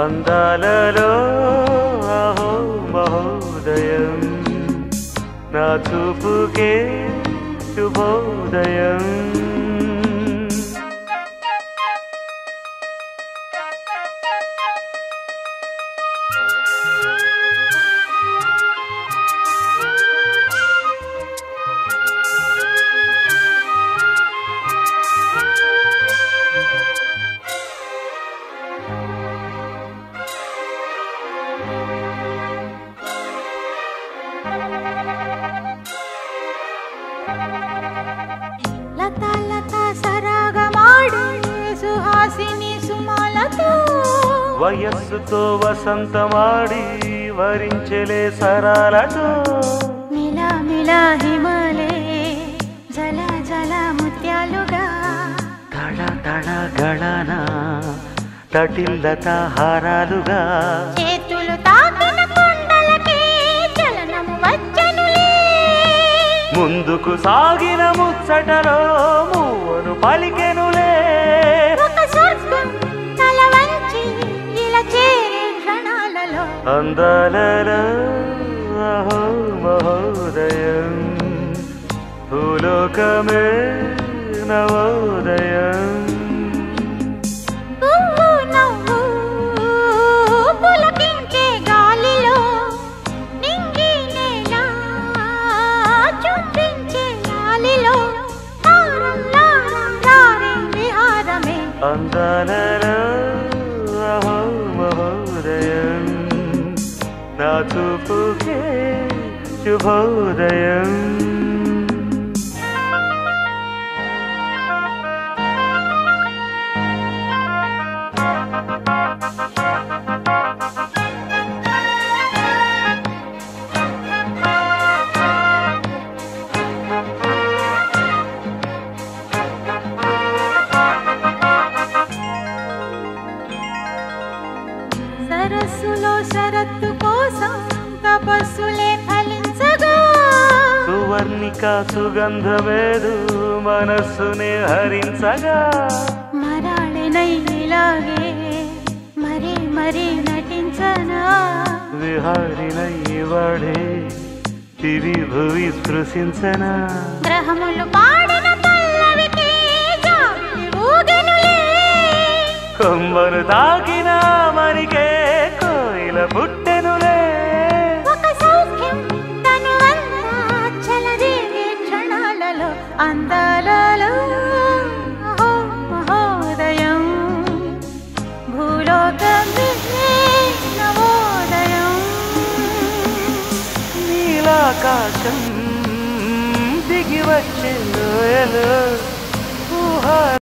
అందాలలో అహో మహోదయం నా చూపుకే శుభోదయం లతా లతా సరాగమాడే సుహాసిని సుమాలతో వయస్సుతో వసంతమాడి వరించెలే సరాలతో మిలా మిలా హిమలే జల జల ముత్యాలుగా తళ తళ గళన తటిల్లత హారాలుగా చేతులు తాకిన కొండలకే చలనము వచ్చనులే ముందుకు సాగిన ముచ్చటలో మూవను పలికెనులే ఒక స్వర్గం తల వంచి ఇలా చేరే క్షణాలలో అందాలలో అహో మహోదయం భూలోకమే నవోదయం పువ్వు నవ్వు పులకించే గాలిలో నింగి నేల చుంబించే గాలిలో తారం లారం రారే విహారమే అందాలలో అహో మహోదయం నా చూపుకే శుభోదయం సరస్సులో శరత్తు కోసం తపస్సులే ఫలించగా సువర్ణిక సుగంధమేదు మనస్సునే హరించగా మరాళినై ఇలాగే మరీ మరీ నటించనా విహారినై వాడే తిరి భువి స్పృశించనా గ్రహములు పాడిన పల్లవికి జాబిలి ఊగెనులే కొమ్మను తాకిన మరికే కోయిల పుట్టెనులే ఒక సౌఖ్యం తనువంతా చెలరేగే క్షణాలలో అందాలలో అహో మహోదయం భూలోకమే నవోదయం నీలాకాశం దిగి వచ్చే లోయలో